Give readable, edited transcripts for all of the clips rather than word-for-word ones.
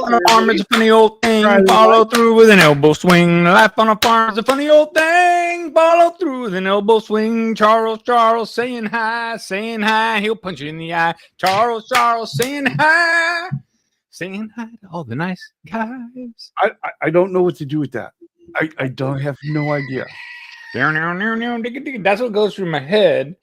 on a farm is a funny old thing. Follow through with an elbow swing. Life on a farm is a funny old thing. Follow through with an elbow swing. Charles, saying hi. He'll punch you in the eye. Charles, saying hi. Saying hi to all the nice guys. I don't know what to do with that. I don't have no idea. That's what goes through my head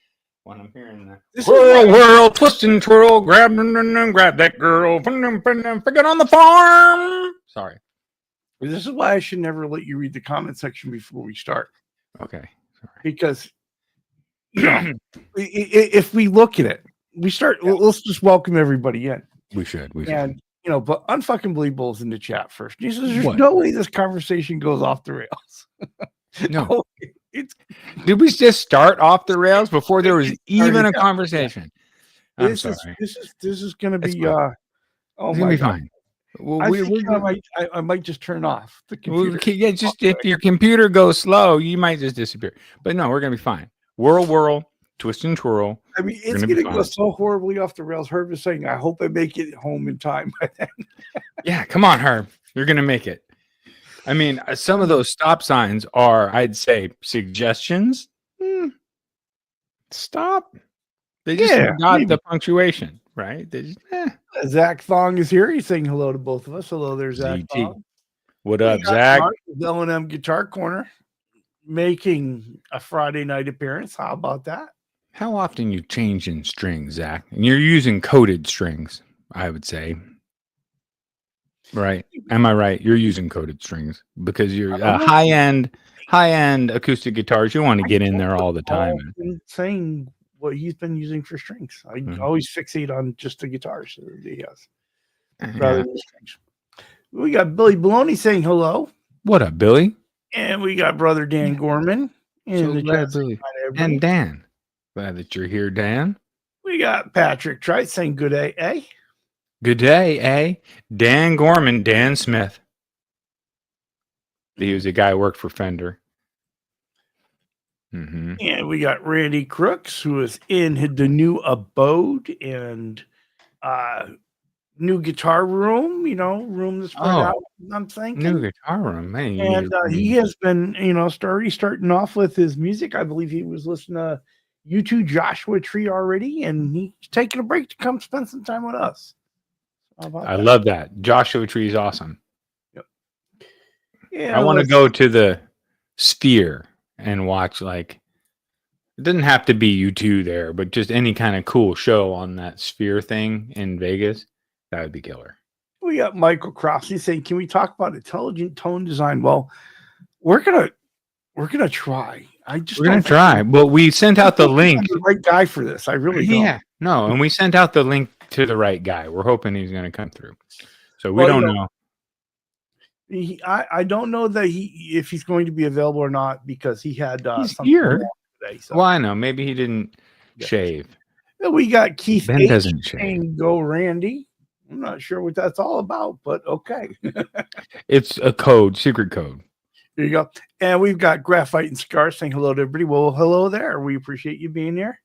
when I'm hearing that. Whirl, twist and twirl, grab that girl, forget on the farm. Sorry. This is why I should never let you read the comment section before we start. Okay. Sorry. Because if we look at it, we start. Yeah. Let's just welcome everybody in. We should. And but unfucking believable's in the chat first. He says, "There's no way this conversation goes off the rails." No. Did we just start off the rails before there was even a conversation? This is going to be it's gonna be fine. Well, I might just turn off the computer. If your computer goes slow, you might just disappear. But no, we're gonna be fine. Whirl, twist and twirl. I mean, it's gonna go so horribly off the rails. Herb is saying, "I hope I make it home in time by then." Yeah, come on, Herb. You're gonna make it. I mean, some of those stop signs are, I'd say, suggestions. Stop. They just got the punctuation, right? They just, Zach Thong is here. He's saying hello to both of us. Hello there, Zach Thong. What up, Zach? L&M Guitar Corner making a Friday night appearance. How about that? How often you change in strings, Zach? And you're using coated strings, I would say. Right. Am I right? You're using coated strings because you're high-end acoustic guitars. You want to get in there all the time. Saying what he's been using for strings. I always fixate on just the guitars that he has rather than strings. We got Billy Baloney saying hello. What up, Billy? And we got brother Dan Gorman in the chat. Billy. And Dan. Glad that you're here, Dan. We got Patrick Trice saying good day, eh? Good day, eh? Dan Gorman, Dan Smith. He was a guy who worked for Fender. Mm-hmm. And we got Randy Crooks, who is in the new abode and new guitar room, room that's spread out, I'm thinking. New guitar room, man. And he has been, starting off with his music. I believe he was listening to U2 Joshua Tree already, and he's taking a break to come spend some time with us. I love that. Joshua Tree is awesome. Yep. Yeah, I want to go to the Sphere and watch, it doesn't have to be U2 there, but just any kind of cool show on that Sphere thing in Vegas. That would be killer. We got Michael Crossley saying, "Can we talk about intelligent tone design?" Well, we're gonna try. We're gonna try. Well, we sent out the link. I'm the right guy for this. I really don't. Yeah. No, and we sent out the link to the right guy. We're hoping he's going to come through. So we don't know. I don't know that if he's going to be available or not because he had he's here today. So. Well, I know. Maybe he didn't shave. We got Keith Ben doesn't shave. Go Randy. I'm not sure what that's all about, but okay. It's a code, secret code. There you go. And we've got Graphite and Scar saying hello to everybody. Well, hello there. We appreciate you being here.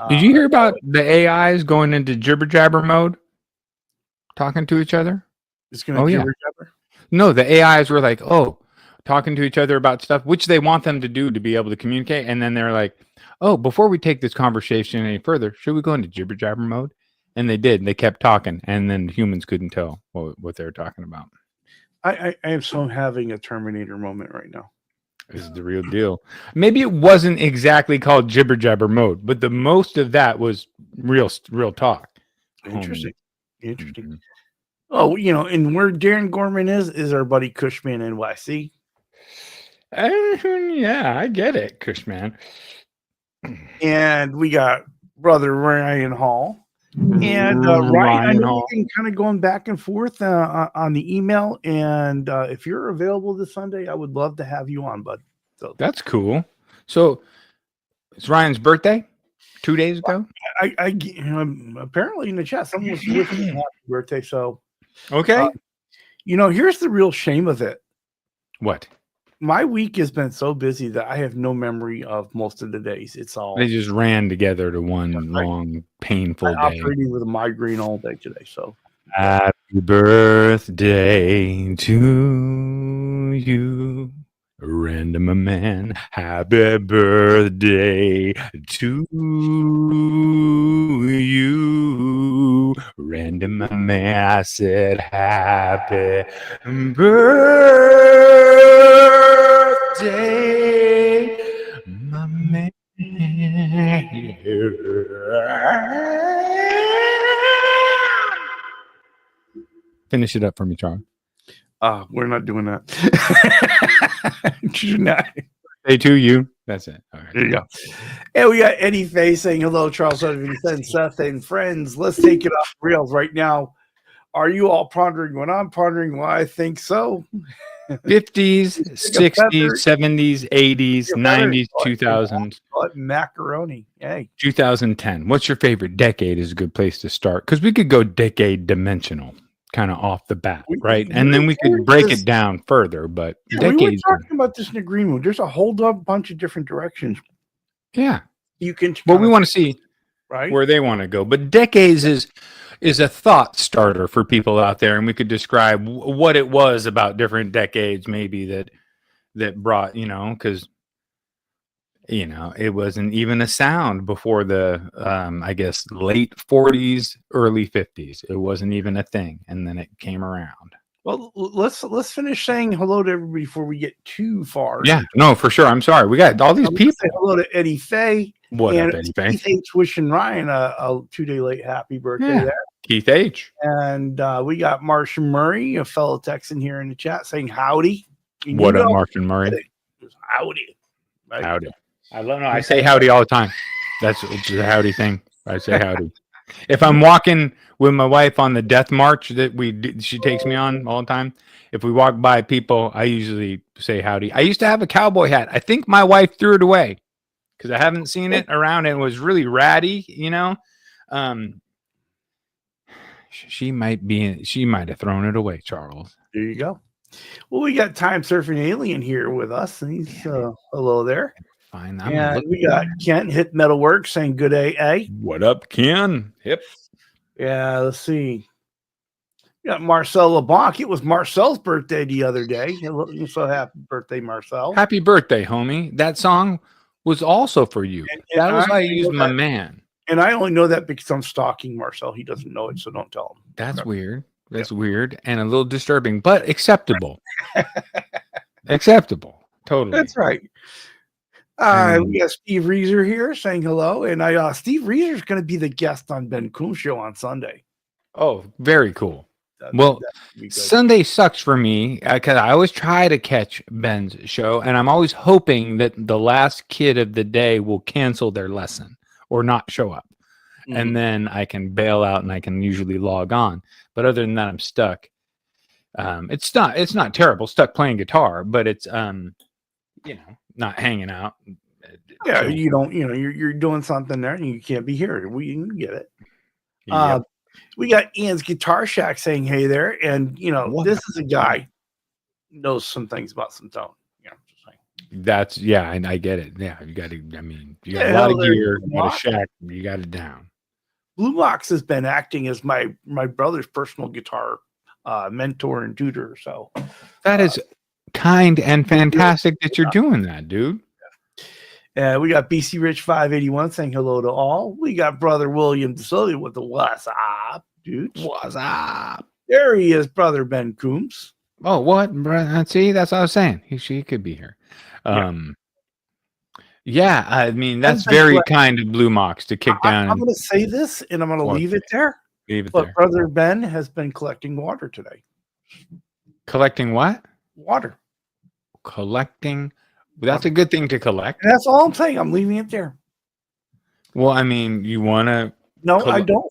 Did you hear about the AIs going into jibber jabber mode, talking to each other? It's going to jibber jabber? No, the AIs were like, talking to each other about stuff, which they want them to do to be able to communicate. And then they're like, before we take this conversation any further, should we go into jibber jabber mode? And they did. They kept talking, and then humans couldn't tell what they were talking about. I am so having a Terminator moment right now. This is the real deal. Maybe it wasn't exactly called jibber jabber mode, but the most of that was real talk. Interesting. Mm-hmm. Oh, and where Darren Gorman is our buddy Cushman NYC. Yeah, I get it, Cushman. And we got brother Ryan Hall. And Ryan, I know we've been kind of going back and forth on the email. And if you're available this Sunday, I would love to have you on, bud. So that's cool. So it's Ryan's birthday 2 days ago. I apparently in the chat someone was wishing happy birthday. So okay, here's the real shame of it. What? My week has been so busy that I have no memory of most of the days. It's all they just ran together to one long, painful day. Operating with a migraine all day today. So Happy birthday to you, random man. Happy birthday to you, random man. I said happy birthday, my man. Finish it up for me, Charles. We're not doing that. Hey, to you. That's it. All right. There you go. And we got Eddie Faye saying hello, Charles and Seth and friends. Let's take it off rails right now. Are you all pondering what I'm pondering? Well, I think so. 50s, 60s, 70s, 80s, 90s, 2000s. Macaroni. Hey. 2010. What's your favorite decade is a good place to start. Because we could go decade dimensional kind of off the bat, right? And then we could break it down further. But we were talking about this in the green room. There's a whole bunch of different directions. Yeah. You can. Well, we want to see right where they want to go. But decades is a thought starter for people out there, and we could describe what it was about different decades, maybe that brought, because it wasn't even a sound before the I guess late 40s, early 50s. It wasn't even a thing, and then it came around. Well, let's finish saying hello to everybody before we get too far. Yeah, no, for sure. I'm sorry. We got all these people. Say hello to Eddie Faye. What up, Eddie Faye? Keith H. wishing Ryan a 2-day late happy birthday there. Keith H. And we got Marcia Murray, a fellow Texan here in the chat, saying howdy. And what up, Marcia Murray? Howdy. Right? Howdy. I say howdy all the time. It's a howdy thing. I say howdy. If I'm walking with my wife on the death march that she takes me on all the time, if we walk by people, I usually say howdy. I used to have a cowboy hat. I think my wife threw it away because I haven't seen it around, and it was really ratty, She might have thrown it away, Charles. There you go. Well, we got Time Surfing Alien here with us, and he's hello there. Fine. And we got Kent Hip Metalworks saying good AA. What up, Ken? Hip. Yeah, let's see. We got Marcel LeBlanc. It was Marcel's birthday the other day. So happy birthday, Marcel. Happy birthday, homie. That song was also for you. And that was why I used my man. And I only know that because I'm stalking Marcel. He doesn't know it, so don't tell him. That's weird. That's weird and a little disturbing, but acceptable. Acceptable. Totally. That's right. We got Steve Reeser here saying hello. And Steve Reeser is going to be the guest on Ben Coon Show on Sunday. Oh, very cool. Sunday sucks for me because I always try to catch Ben's show, and I'm always hoping that the last kid of the day will cancel their lesson or not show up. Mm-hmm. And then I can bail out and I can usually log on. But other than that, I'm stuck. It's not terrible, stuck playing guitar, but it's not hanging out. Yeah, you're doing something there and you can't be here. We get it. Yep. We got Ian's Guitar Shack saying hey there, and this is a guy knows some things about some tone. That's and I get it. Yeah, you got a lot of gear, you got a shack, you got it down. Blue Box has been acting as my brother's personal guitar mentor and tutor. So that is kind and fantastic that you're doing that, dude. We got BC Rich 581 saying hello to all. We got brother William DeSilva with the what's up, dude. What's up? There he is, brother Ben Coombs. Oh, what? See, that's what I was saying. He could be here. I mean, that's very kind of Blue Mox to kick down. I'm going to say this, and I'm going to leave it there. But brother Ben has been collecting water today. Collecting what? Water. Collecting. That's a good thing to collect. And that's all I'm saying. I'm leaving it there. Well, I mean, you want to? No, I don't.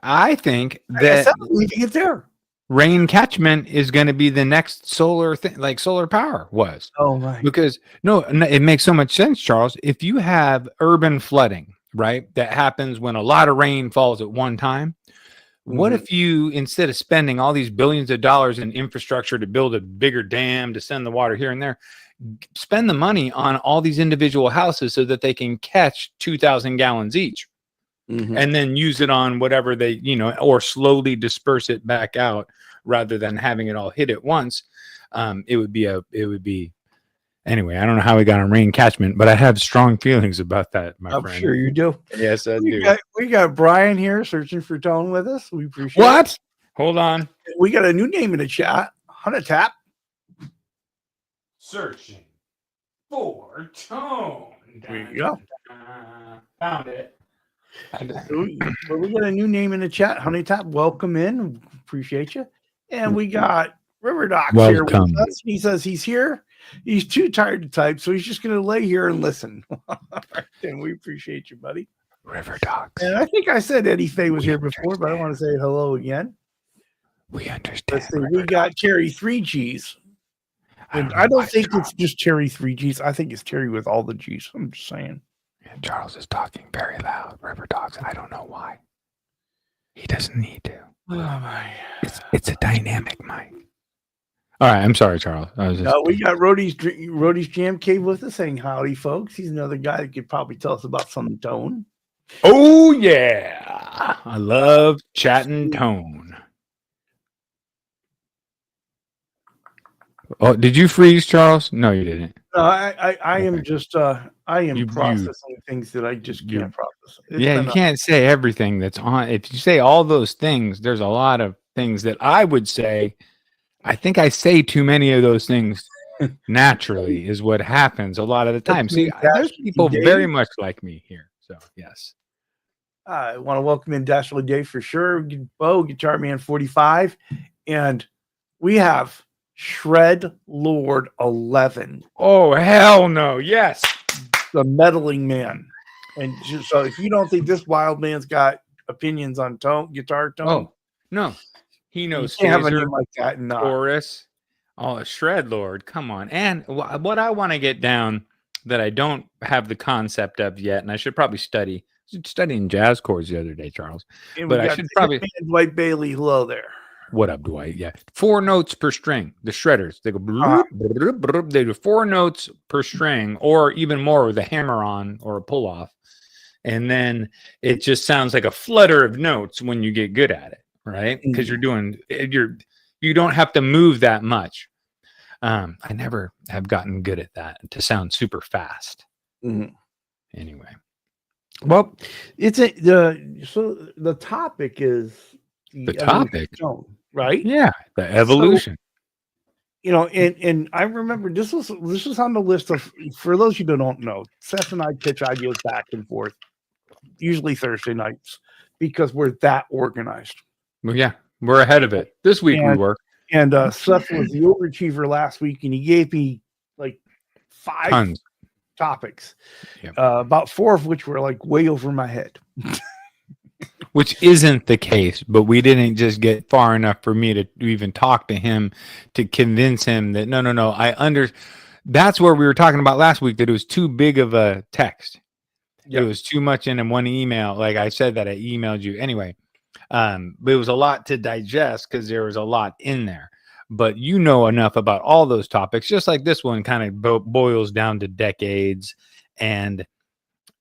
I think that I'm leaving it there. Rain catchment is going to be the next solar thing, like solar power was. Oh my! Because it makes so much sense, Charles. If you have urban flooding, right, that happens when a lot of rain falls at one time. What if you, instead of spending all these billions of dollars in infrastructure to build a bigger dam to send the water here and there, spend the money on all these individual houses so that they can catch 2,000 gallons each? and then use it on whatever they, or slowly disperse it back out rather than having it all hit at once. It would be anyway. I don't know how we got on rain catchment, but I have strong feelings about that, my friend. I'm sure you do. Yes, I do. We got Brian here searching for tone with us. We appreciate it. Hold on. We got a new name in the chat. Hunter Tap. Searching for tone. There you go. Found it. So we got a new name in the chat. Honey Tap, welcome in. Appreciate you. And we got River Docs here with us. He says he's here. He's too tired to type, so he's just going to lay here and listen. And we appreciate you, buddy. River Docs. And I think I said Eddie Faye was here before, but I want to say hello again. We understand. Let's see. We got Terry 3Gs. And I don't think it's just Terry 3Gs. I think it's Terry with all the Gs. I'm just saying. And Charles is talking very loud. River Dogs. I don't know why. He doesn't need to. Oh my! It's a dynamic mic. All right. I'm sorry, Charles. We got Rhodey's Jam Cave with us saying howdy, folks. He's another guy that could probably tell us about some tone. Oh yeah, I love chatting tone. Oh, did you freeze, Charles? No, you didn't. No, I am just I am processing things that I just can't process. You can't say everything that's on. If you say all those things, there's a lot of things that I would say. I think I say too many of those things naturally is what happens a lot of the time. See, there's people very much like me here. So yes. I want to welcome in Dashly Dave for sure. Bo, Guitar Man 45. And we have Shred Lord 11. Oh, hell no. Yes. The meddling man. And so if you don't think this wild man's got opinions on guitar tone. Oh, no. He knows have a name like that. And chorus. Oh, Shred Lord. Come on. And what I want to get down that I don't have the concept of yet, and I should probably study. I was studying jazz chords the other day, Charles. But I should probably. Dwight Bailey, hello there. What up, Dwight? Yeah. 4 notes per string. The shredders. They go they do 4 notes per string, or even more with a hammer on or a pull off. And then it just sounds like a flutter of notes when you get good at it, right? Because you don't have to move that much. I never have gotten good at that to sound super fast. Anyway. Well, so the topic is the topic, right? Yeah, the evolution. So, and I remember this was on the list of, for those who don't know, Seth and I pitch ideas back and forth, usually Thursday nights, because we're that organized. Well, yeah, we're ahead of it. This week we were. And Seth was the overachiever last week, and he gave me like 5 topics, about 4 of which were like way over my head. Which isn't the case, but we didn't just get far enough for me to even talk to him to convince him that no. That's where we were talking about last week, that it was too big of a text. It was too much in one email. Like I said that I emailed you anyway. But it was a lot to digest because there was a lot in there. But you know enough about all those topics, just like this one kind of boils down to decades and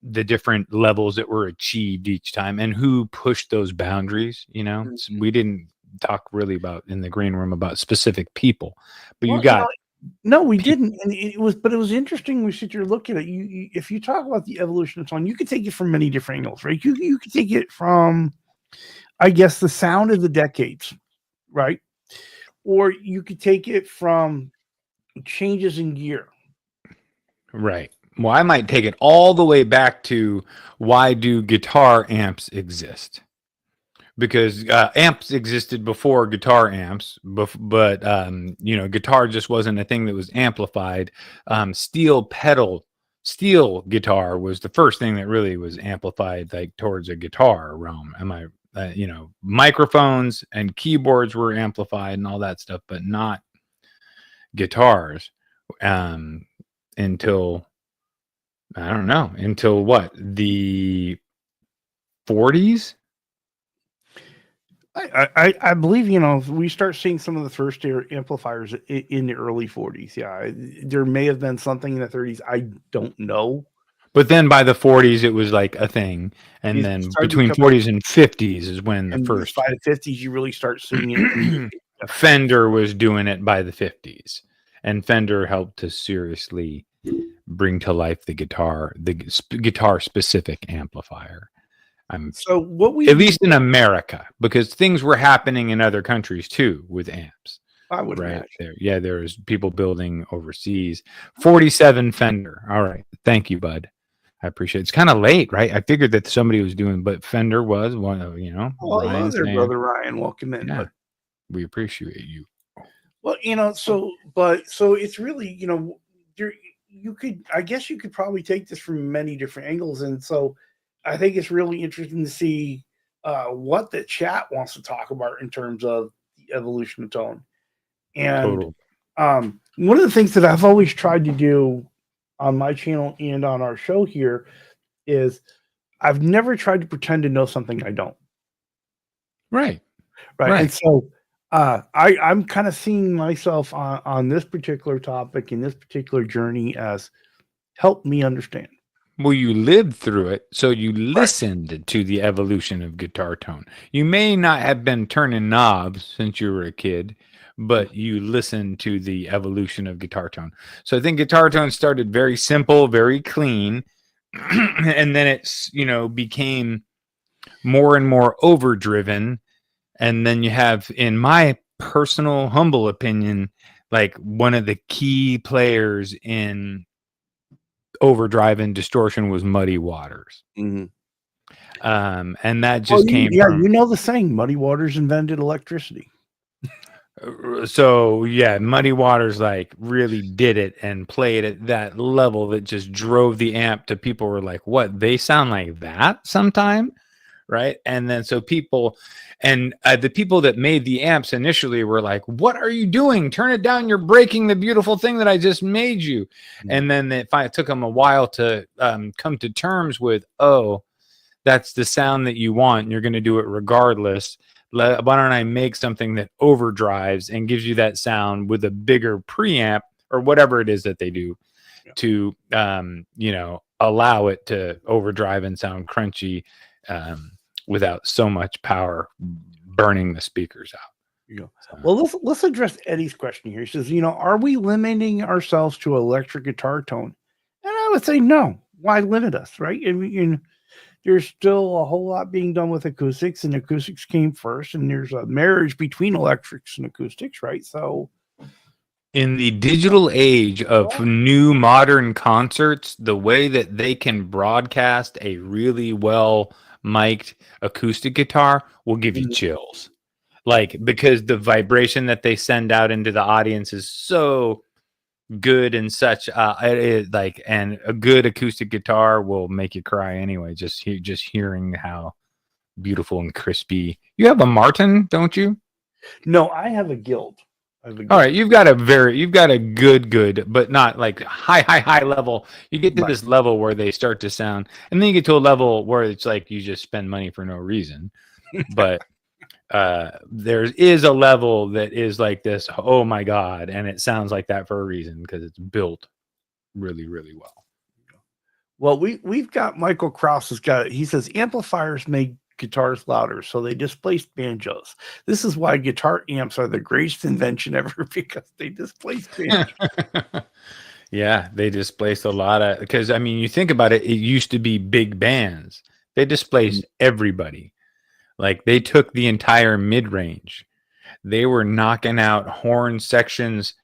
the different levels that were achieved each time and who pushed those boundaries. We didn't talk really about in the green room about specific people, but no, we didn't. And it was interesting. We sit here looking at you. If you talk about the evolution of song, you could take it from many different angles, right? You could take it from, I guess, the sound of the decades, right? Or you could take it from changes in gear. Right. Well, I might take it all the way back to why do guitar amps exist? Because amps existed before guitar amps, but guitar just wasn't a thing that was amplified. Steel guitar was the first thing that really was amplified, like towards a guitar realm. Microphones and keyboards were amplified and all that stuff, but not guitars until what, the 40s? I believe, we start seeing some of the first amplifiers in the early 40s. Yeah, there may have been something in the 30s. I don't know, But then by the 40s, it was like a thing. And It then started between becoming- 40s and 50s is when the and first by the 50s, you really start seeing it. Fender was doing it by the 50s. And Fender helped to seriously bring to life the guitar specific amplifier. So what we at least in America, because things were happening in other countries too with amps. I would Right there. Yeah, there's people building overseas. 47 Fender. All right. Thank you, bud. I appreciate it. It's kind of late, right? I figured that somebody was doing, but Fender was one of, Oh, hello there, saying, brother Ryan. Welcome in. yeah, But, we appreciate you. well, so it's really, I guess you could probably take this from many different angles. And so I think it's really interesting to see what the chat wants to talk about in terms of the evolution of tone. And one of the things that I've always tried to do on my channel and on our show here is I've never tried to pretend to know something I don't. Right. And so I'm kind of seeing myself on this particular topic in this particular journey as help me understand. Well, you lived through it, so you listened to the evolution of guitar tone. You may not have been turning knobs since you were a kid, but you listened to the evolution of guitar tone. So I think guitar tone started very simple, very clean, and then it's, became more and more overdriven. And then you have, in my personal humble opinion, like one of the key players in overdrive and distortion was Muddy Waters. Mm-hmm. And that just came from, the saying, Muddy Waters invented electricity. So yeah, Muddy Waters like really did it and played at that level that just drove the amp to people were like, what, they sound like that sometime? Right. And then so people, and the people that made the amps initially were like, what are you doing? Turn it down. You're breaking the beautiful thing that I just made you. Mm-hmm. And then it took them a while to come to terms with, oh, that's the sound that you want. And you're going to do it regardless. Why don't I make something that overdrives and gives you that sound with a bigger preamp or whatever it is that they do to, allow it to overdrive and sound crunchy without so much power burning the speakers out. So. Well, let's address Eddie's question here. He says, are we limiting ourselves to electric guitar tone? And I would say no. Why limit us, right? I mean, there's still a whole lot being done with acoustics, and acoustics came first, and there's a marriage between electrics and acoustics, right? So in the digital age of new modern concerts, the way that they can broadcast a really well mic'd acoustic guitar will give you chills. Like, because the vibration that they send out into the audience is so good and such, and a good acoustic guitar will make you cry anyway. Just hearing how beautiful and crispy. You have a Martin, don't you? No, I have a Guild. All right, you've got a good, but not like high level. You get to this level where they start to sound, and then you get to a level where it's like you just spend money for no reason. But there is a level that is like this, oh my god, and it sounds like that for a reason because it's built really, really well. Well, we've got Michael Krause he says amplifiers make guitars louder, so they displaced banjos. This is why guitar amps are the greatest invention ever, because they displaced banjos. Yeah, they displaced a lot of, because I mean, you think about it, it used to be big bands. They displaced everybody. Like, they took the entire mid-range. They were knocking out horn sections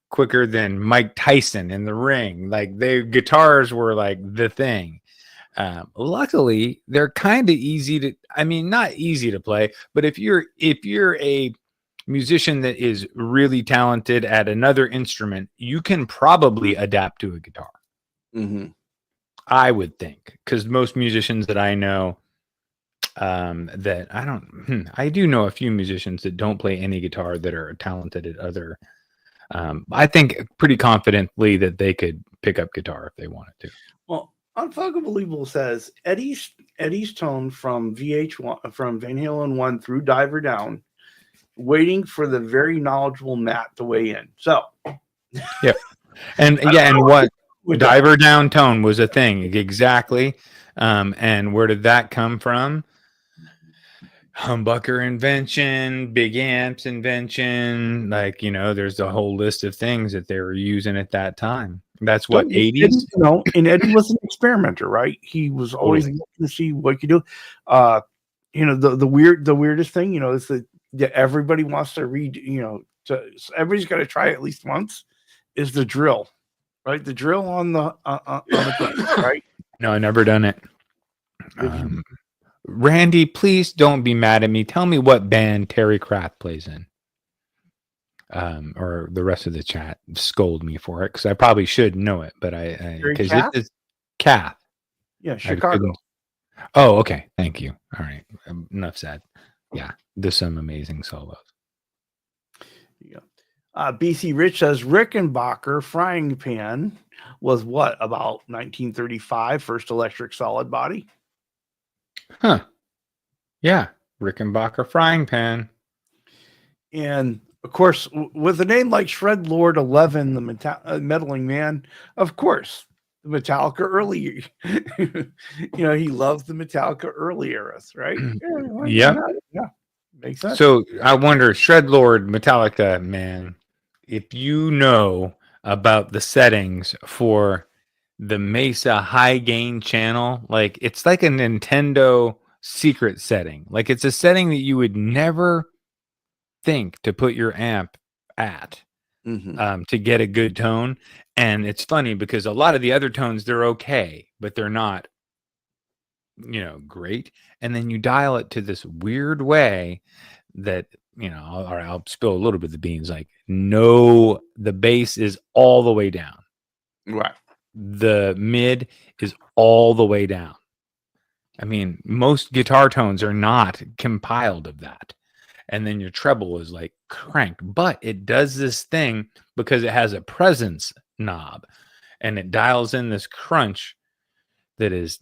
quicker than Mike Tyson in the ring. Like, guitars were like the thing. Luckily, they're kind of easy to, I mean, not easy to play, but if you're a musician that is really talented at another instrument, you can probably adapt to a guitar. Mm-hmm. I would think, because most musicians that I know, that I do know a few musicians that don't play any guitar that are talented at other. I think pretty confidently that they could pick up guitar if they wanted to. Well, Unfuckable says Eddie's tone from VH1, from Van Halen 1 through Diver Down, waiting for the very knowledgeable Matt to weigh in. So, yeah, and Diver down tone was a thing. Exactly. And where did that come from? Humbucker invention, big amps invention, like, there's a whole list of things that they were using at that time. That's what, 80s? And Eddie was an experimenter, right? He was always looking to see what he could do. The weirdest thing, is that everybody wants to read, everybody's got to try it at least once, is the drill, right? The drill on the right? No, I've never done it. Randy, please don't be mad at me. Tell me what band Terry Kraft plays in. Or the rest of the chat scold me for it because I probably should know it, but because it is Kath. Yeah, Chicago. Oh, okay. Thank you. All right. Enough said. Yeah, there's some amazing solos. Yeah. BC Rich says Rickenbacker frying pan was what, about 1935, first electric solid body? Huh. Yeah, Rickenbacker frying pan. And of course, with a name like Shred Lord 11, the meddling man, of course, the Metallica early, he loves the Metallica early eras, right? Yeah, makes sense. So I wonder, Shred Lord Metallica, man, if you know about the settings for the Mesa high gain channel, like it's like a Nintendo secret setting. Like it's a setting that you would never think to put your amp at to get a good tone. And it's funny because a lot of the other tones, they're okay, but they're not, great. And then you dial it to this weird way that, I'll spill a little bit of the beans. Like, no, the bass is all the way down. Right. The mid is all the way down. I mean, most guitar tones are not compiled of that. And then your treble is like cranked, but it does this thing because it has a presence knob and it dials in this crunch that it's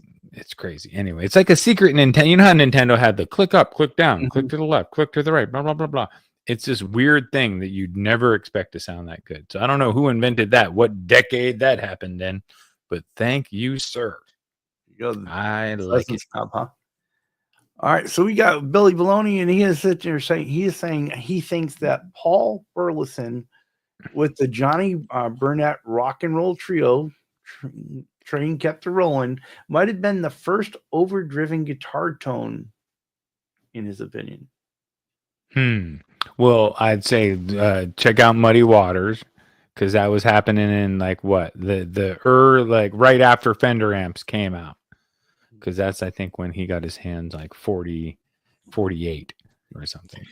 crazy. Anyway, it's like a secret Nintendo. You know how Nintendo had the click up, click down, click to the left, click to the right, blah, blah, blah, blah. It's this weird thing that you'd never expect to sound that good. So I don't know who invented that, what decade that happened in, but thank you, sir. I like it. Stop, huh? All right, so we got Billy Baloney, and he is sitting there saying he thinks that Paul Burleson with the Johnny Burnett rock and roll trio, Train Kept a Rolling, might have been the first overdriven guitar tone, in his opinion. Well, I'd say check out Muddy Waters because that was happening in like what like right after Fender amps came out. Because that's, I think, when he got his hands like 48 or something.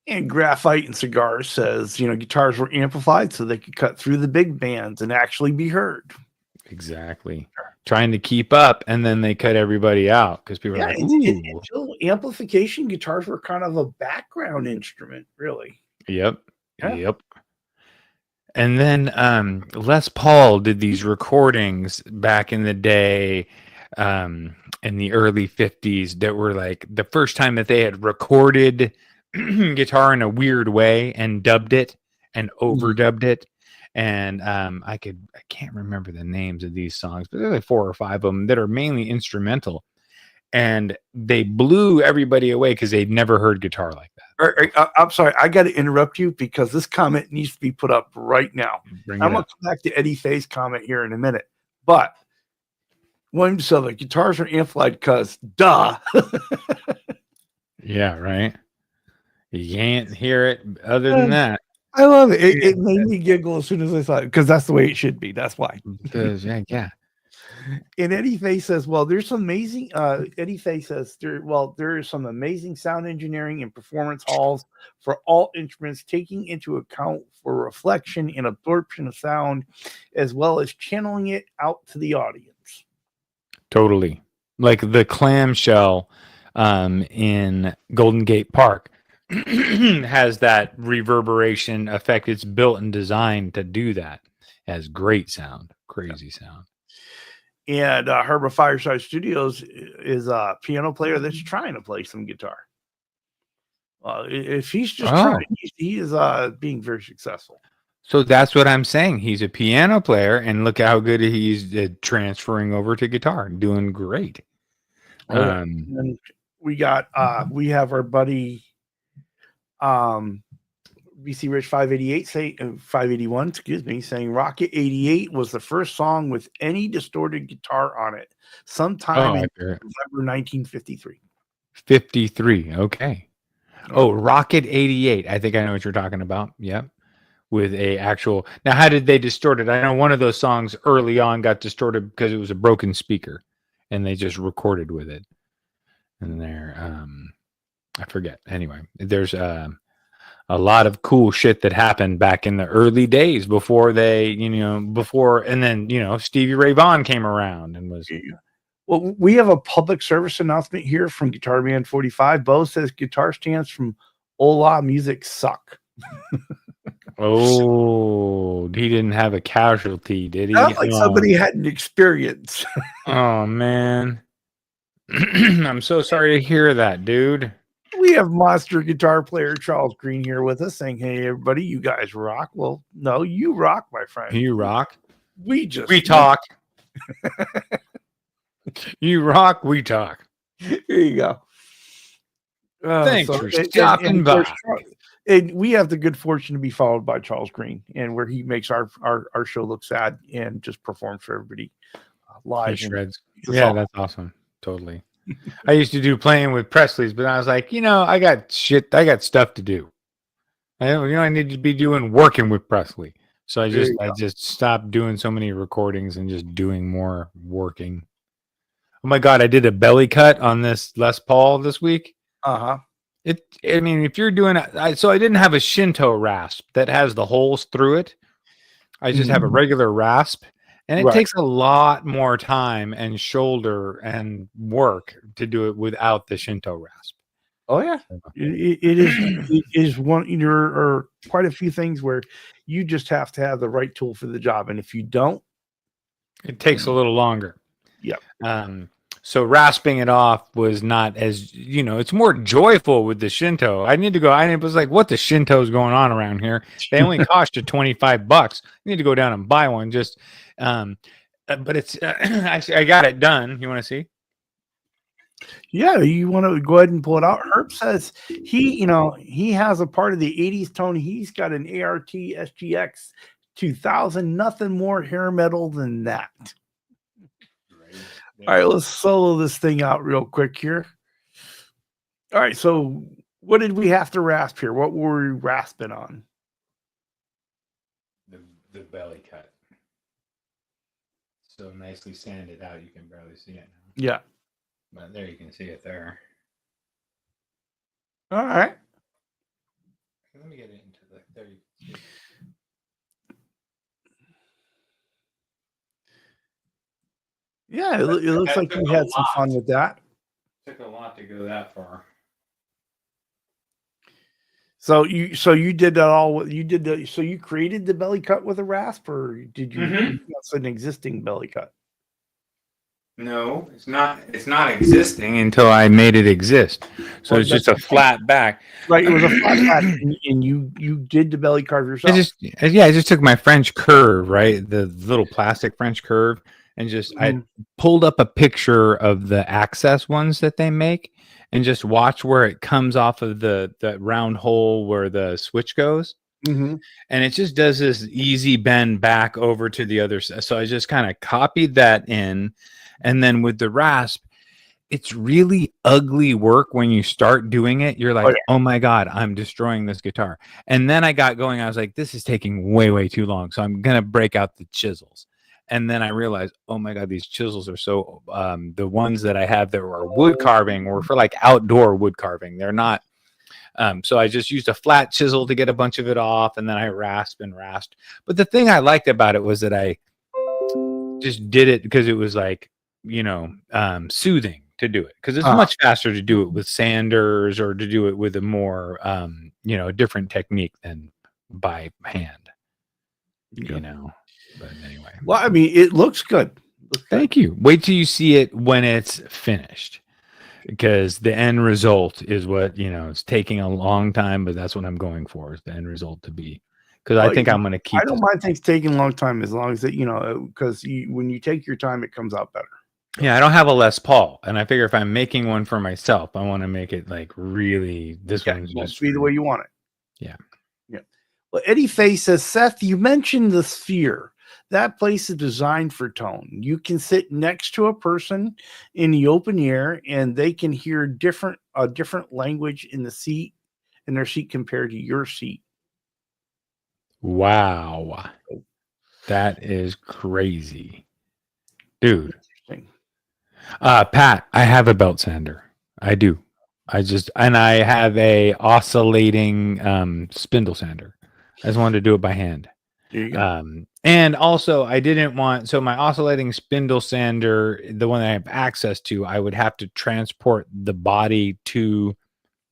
And Graphite and Cigars says, guitars were amplified so they could cut through the big bands and actually be heard. Exactly. Trying to keep up, and then they cut everybody out because people are like, ooh. Until amplification, guitars were kind of a background instrument, really. Yep. Yeah. Yep. And then Les Paul did these recordings back in the day, in the early 50s, that were like the first time that they had recorded guitar in a weird way and dubbed it and overdubbed it. And I can't remember the names of these songs, but there's like 4 or 5 of them that are mainly instrumental. And they blew everybody away because they'd never heard guitar like that. I'm sorry, I got to interrupt you because this comment needs to be put up right now. I'm going to come back to Eddie Faye's comment here in a minute, but William Silver, guitars are amplified because duh. Yeah, right. You can't hear it other than that. I love it. It made me giggle as soon as I saw it because that's the way it should be. That's why. Yeah. And Eddie Faye says, well, there's some amazing, Eddie Faye says, there is some amazing sound engineering and performance halls for all instruments, taking into account for reflection and absorption of sound, as well as channeling it out to the audience. Totally. Like the clamshell in Golden Gate Park has that reverberation effect. It's built and designed to do that. It has great sound, crazy sound. And Herbert Fireside Studios is a piano player that's trying to play some guitar. If he's just trying, he is being very successful. So that's what I'm saying. He's a piano player, and look how good he's transferring over to guitar, doing great. And we have our buddy BC Rich 581, saying Rocket 88 was the first song with any distorted guitar on it sometime in November 1953. 53. Okay. Oh, Rocket 88. I think I know what you're talking about. Yep. With a actual. Now, how did they distort it? I know one of those songs early on got distorted because it was a broken speaker, and they just recorded with it. And there, I forget. Anyway, there's a lot of cool shit that happened back in the early days before they, and then Stevie Ray Vaughan came around and was. Well, we have a public service announcement here from Guitar Man 45. Bo says guitar stands from Ola music suck. Oh, he didn't have a casualty, did he? Not like somebody had an experience. Oh, man. I'm so sorry to hear that, dude. We have monster guitar player Charles Green here with us saying, hey, everybody, you guys rock. Well, no, you rock, my friend. You rock. We talk. You rock, we talk. There you go. Thanks for stopping by. And we have the good fortune to be followed by Charles Green, and where he makes our show look sad and just performs for everybody live. Shreds. Yeah, that's awesome. Totally. I used to do playing with Presley's, but I was like, I got stuff to do. I need to be working with Presley. So I just stopped doing so many recordings and just doing more working. Oh my God, I did a belly cut on this Les Paul this week. Uh-huh. If you're doing it, so I didn't have a Shinto rasp that has the holes through it. I just have a regular rasp, and it takes a lot more time and shoulder and work to do it without the Shinto rasp. Oh yeah, it is one. There are quite a few things where you just have to have the right tool for the job, and if you don't, it takes a little longer. Yeah. So rasping it off was not as, it's more joyful with the Shinto. I need to go. I was like, what the Shinto's going on around here? They only cost you $25. You need to go down and buy one. Just, but it's, I got it done. You want to see? Yeah, you want to go ahead and pull it out. Herb says he has a part of the 80s tone. He's got an ART SGX 2000, nothing more hair metal than that. All right, let's solo this thing out real quick here. All right, so what did we have to rasp here? What were we rasping on? The belly cut. So nicely sanded out, you can barely see it now. Yeah. But there you can see it there. All right. Let me get it into there you can see it. Yeah, it looks like we had some fun with that. Took a lot to go that far. So you did that all. So you created the belly cut with a rasp, or did you? That's an existing belly cut. No, it's not. It's not existing until I made it exist. So it's just a flat back. Right, it was a flat back, and you did the belly carve yourself. I just took my French curve, right, the little plastic French curve. And I pulled up a picture of the access ones that they make and just watch where it comes off of the round hole where the switch goes. Mm-hmm. And it just does this easy bend back over to the other side. So I just kind of copied that in. And then with the rasp, it's really ugly work when you start doing it. You're like, oh my God, I'm destroying this guitar. And then I got going. I was like, this is taking way, way too long. So I'm going to break out the chisels. And then I realized, oh my God, these chisels are so, the ones that I have that were wood carving were for like outdoor wood carving. They're not. So I just used a flat chisel to get a bunch of it off. And then I rasped. But the thing I liked about it was that I just did it because it was like, soothing to do it. Because it's much faster to do it with sanders or to do it with a more, different technique than by hand, But anyway. Well, I mean, it looks good. Thank you. Wait till you see it when it's finished, because the end result is what, it's taking a long time, but that's what I'm going for, is the end result to be because I think I'm going to keep. I don't mind things taking a long time as long as that because when you take your time, it comes out better. Yeah, I don't have a Les Paul, and I figure if I'm making one for myself, I want to make it like really. This one's just be the way you want it. Yeah. Well, Eddie Faye says, Seth, you mentioned the Sphere. That place is designed for tone. You can sit next to a person in the open air, and they can hear different language in their seat compared to your seat. Wow, that is crazy, dude. Pat, I have a belt sander. I do. And I have a oscillating spindle sander. I just wanted to do it by hand. There you go. And also I didn't want, so my oscillating spindle sander, the one that I have access to, I would have to transport the body to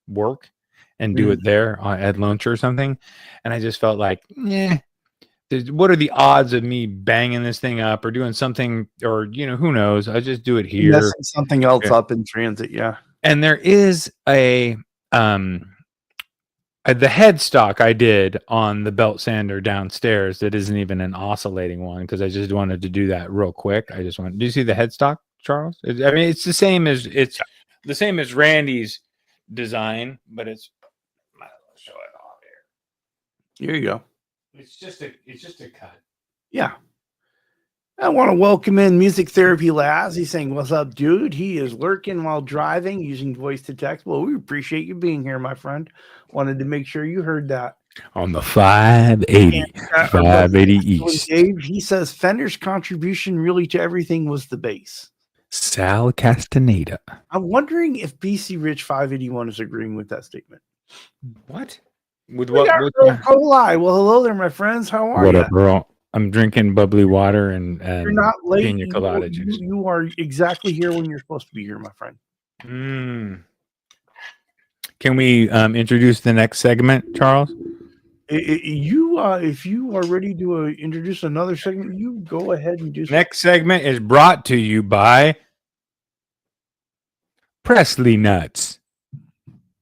work and do it there at lunch or something. And I just felt like, what are the odds of me banging this thing up or doing something, or who knows? I just do it here. Messing something else up in transit, yeah. And there is a the headstock I did on the belt sander downstairs that isn't even an oscillating one, because I just wanted to do that real quick. Do you see the headstock, Charles? I mean, it's the same as Randy's design, but it's. I'll show it off here. Here you go. It's just a cut. Yeah. I want to welcome in Music Therapy Laz. He's saying, what's up, dude? He is lurking while driving using voice to text. Well, we appreciate you being here, my friend. Wanted to make sure you heard that. On the 580 East. Dave, he says Fender's contribution really to everything was the bass. Sal Castaneda. I'm wondering if BC Rich 581 is agreeing with that statement. What? With what? Well, hello there, my friends. How are you? What up, bro? I'm drinking bubbly water and you're not late. Pina colada juice. You are exactly here when you're supposed to be here, my friend. Can we introduce the next segment, Charles? If you are ready to introduce another segment, you go ahead and do so. Next segment is brought to you by Presley Nuts.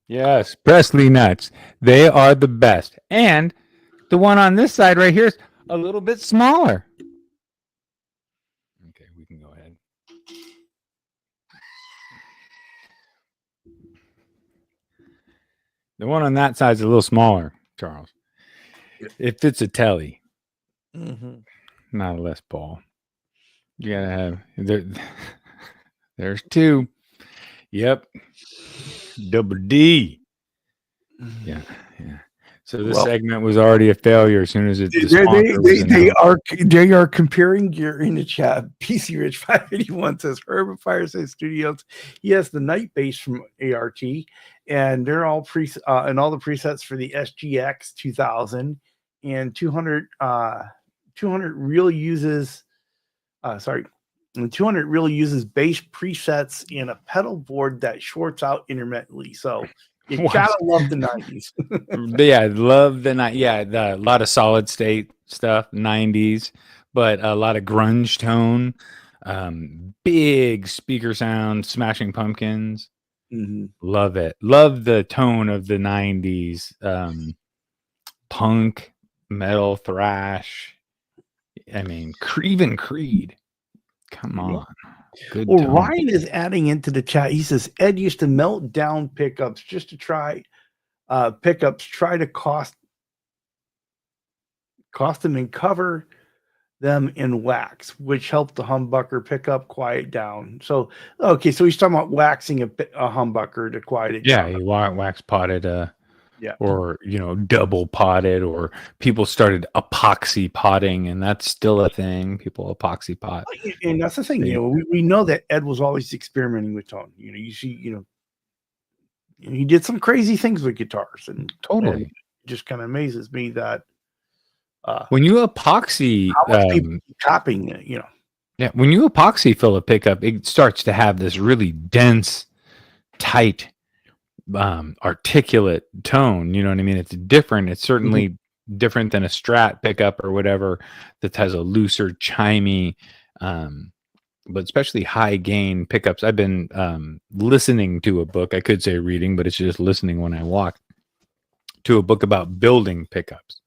Yes, Presley Nuts. They are the best. And the one on this side right here is a little bit smaller. Okay, we can go ahead. The one on that side is a little smaller, Charles. It fits a telly. Not a Les Paul. You gotta have there's two. Yep. Double D. Yeah. So this segment was already a failure as soon as it. They are comparing gear in the chat. PC Rich 581 says Herb at Fireside Studios. He has the night bass from ART, and they're all and all the presets for the SGX 2000 and 200. 200 really uses. And 200 really uses bass presets in a pedal board that shorts out intermittently. So you gotta love the 90s. Yeah, love the night. Yeah, a lot of solid state stuff, 90s, but a lot of grunge tone, big speaker sound, Smashing Pumpkins. Love it. Love the tone of the 90s, punk, metal, thrash. I mean, even Creed. Come on. Good well, tone. Ryan is adding into the chat. He says Ed used to melt down pickups just to try to cost them and cover them in wax, which helped the humbucker pickup quiet down. So he's talking about waxing a humbucker to quiet it down. Yeah, he wax potted or double potted, or people started epoxy potting, and that's still a thing. People epoxy pot, and that's the thing. We know that Ed was always experimenting with tone. You see, he did some crazy things with guitars, and totally it just kind of amazes me that when you epoxy, people copying it, yeah, when you epoxy fill a pickup, it starts to have this really dense, tight, articulate tone. You know what I mean? It's different. It's certainly different than a Strat pickup or whatever that has a looser, chimey, but especially high gain pickups. I've been listening to a book. I could say reading, but it's just listening when I walk, to a book about building pickups.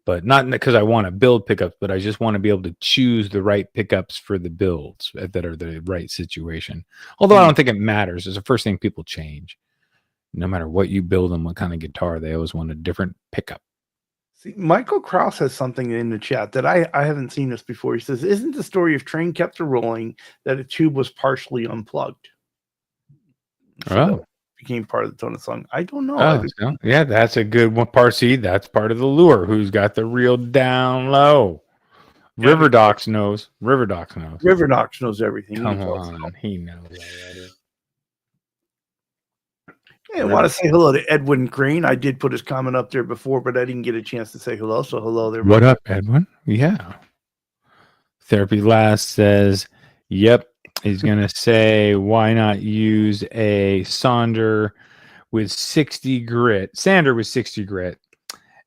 but not because I want to build pickups, but I just want to be able to choose the right pickups for the builds that are the right situation. Although I don't think it matters. It's the first thing people change. No matter what you build them, what kind of guitar, they always want a different pickup. See, Michael Krause has something in the chat that I haven't seen this before. He says, "Isn't the story of Train Kept a Rolling that a tube was partially unplugged?" So that became part of the tone of the song. I don't know. Yeah, that's a good one. See, that's part of the lure. Who's got the real down low? Yeah, Riverdocs knows. Riverdocs knows. Riverdocs knows everything. Come on, he knows already. I want to say hello to Edwin Green. I did put his comment up there before, but I didn't get a chance to say hello. So hello there. What up, Edwin? Yeah. Therapy Last says, yep. He's going to say, why not use a sander with 60 grit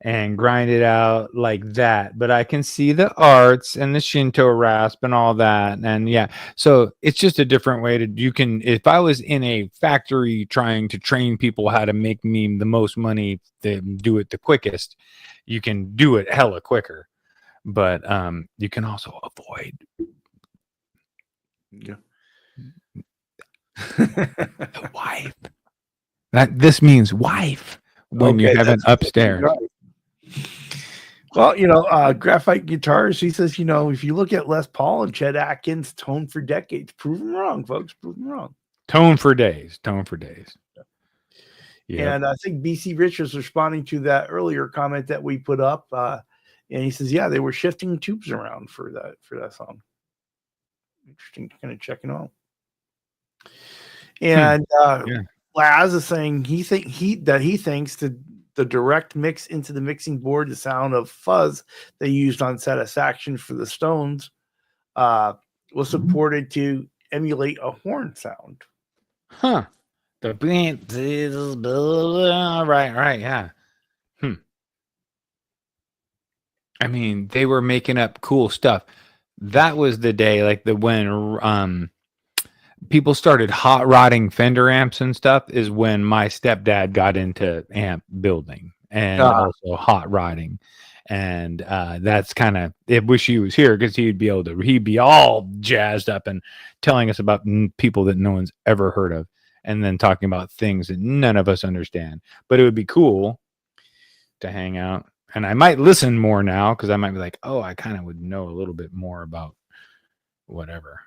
and grind it out like that? But I can see the arts and the Shinto rasp and all that. And yeah, so it's just a different way if I was in a factory trying to train people how to make me the most money to do it the quickest, you can do it hella quicker. But you can also avoid the wife. This means wife when you have it upstairs. Well, Graphite Guitars, he says, if you look at Les Paul and Chet Atkins, tone for decades. Prove them wrong, folks. Prove them wrong. Tone for days. Yeah. And I think BC Rich was responding to that earlier comment that we put up. And he says, yeah, they were shifting tubes around for that song. Interesting, kind of checking out. And Laz is saying he thinks the direct mix into the mixing board, the sound of fuzz they used on Satisfaction for the Stones was supported to emulate a horn sound. Huh. The right, yeah. I mean, they were making up cool stuff. That was the day, like when people started hot rodding Fender amps and stuff, is when my stepdad got into amp building and also hot rodding. And that's kind of, I wish he was here because he'd be all jazzed up and telling us about people that no one's ever heard of, and then talking about things that none of us understand. But it would be cool to hang out. And I might listen more now because I might be like, oh, I kind of would know a little bit more about whatever.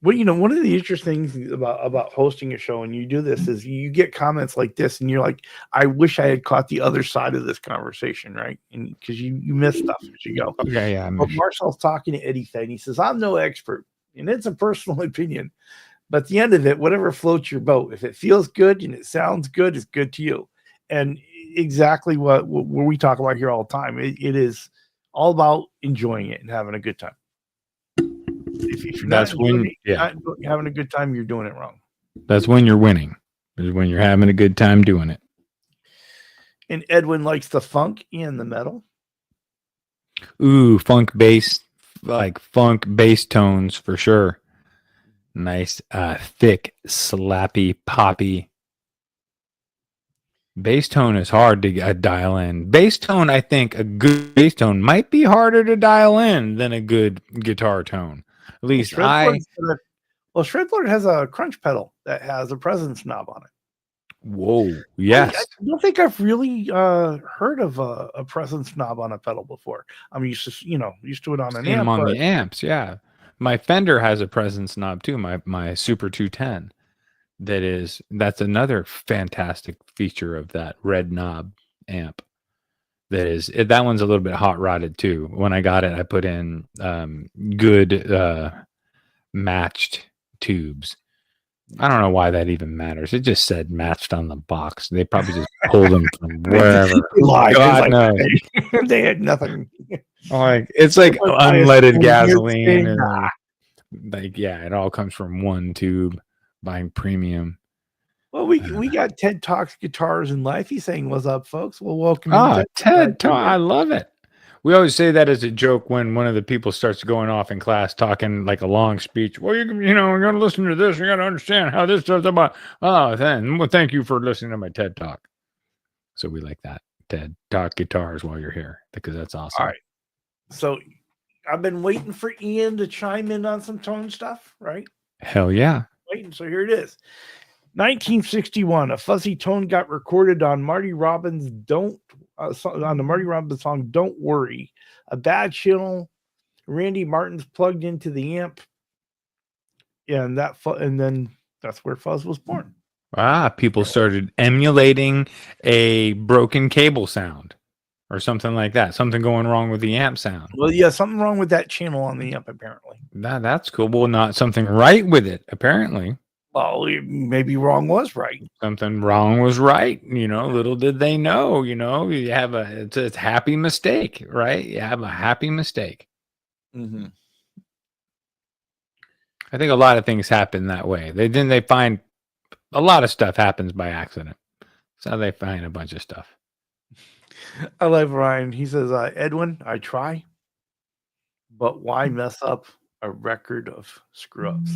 Well, one of the interesting things about hosting a show, and you do this, is you get comments like this, and you're like, I wish I had caught the other side of this conversation, right? And because you miss stuff as you go. Okay, yeah. But Marcel's talking to Eddie Fay, and he says, I'm no expert, and it's a personal opinion. But at the end of it, whatever floats your boat, if it feels good and it sounds good, it's good to you. And exactly what we talk about here all the time. It is all about enjoying it and having a good time. If you're not having a good time, you're doing it wrong. That's when you're winning. Is when you're having a good time doing it. And Edwin likes the funk and the metal. Ooh, funk bass tones for sure. Nice, thick, slappy, poppy. Bass tone is hard to dial in. Bass tone, I think a good bass tone might be harder to dial in than a good guitar tone. At least Shredboard has a crunch pedal that has a presence knob on it. Whoa, yes. I don't think I've really heard of a presence knob on a pedal before. I'm used to it on an amp. On the amps, yeah. My Fender has a presence knob too. My Super 210. That's another fantastic feature of that red knob amp. That one's a little bit hot rodded too. When I got it, I put in good matched tubes. I don't know why that even matters. It just said matched on the box. They probably just pulled them from wherever. God knows. They had nothing. It's like unleaded gasoline. And it all comes from one tube. Buying premium. Well, we got Ted Talks Guitars and Life. He's saying, "What's up, folks?" Well, welcome. Ted Talk. I love it. We always say that as a joke when one of the people starts going off in class talking like a long speech. Well, you're going to listen to this. You got to understand how this does about. Well, thank you for listening to my TED Talk. So we like that. to talk guitars while you're here because that's awesome. All right. So I've been waiting for Ian to chime in on some tone stuff, right? Hell yeah. Waiting. So here it is. 1961, a fuzzy tone got recorded on Marty Robbins' on the Marty Robbins song "Don't Worry." A bad channel, Randy Martin's plugged into the amp, and then that's where fuzz was born. People started emulating a broken cable sound or something like that. Something going wrong with the amp sound. Well, yeah, something wrong with that channel on the amp, apparently. That's cool. Well, not something right with it, apparently. Well, maybe wrong was right. Something wrong was right. Little did they know, you have it's a happy mistake, right? You have a happy mistake. Mm-hmm. I think a lot of things happen that way. They find a lot of stuff happens by accident. So they find a bunch of stuff. I love Ryan. He says, Edwin, I try, but why mess up a record of screw-ups?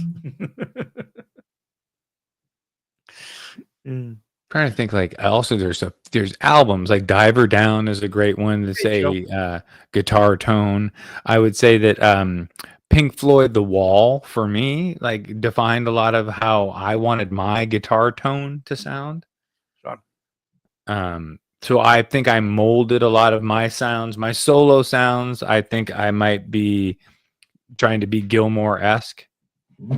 Trying to think, also there's albums like Diver Down is a great one to say guitar tone. I would say that Pink Floyd The Wall for me defined a lot of how I wanted my guitar tone to sound. So I think I molded a lot of my sounds, my solo sounds. I think I might be trying to be Gilmore-esque.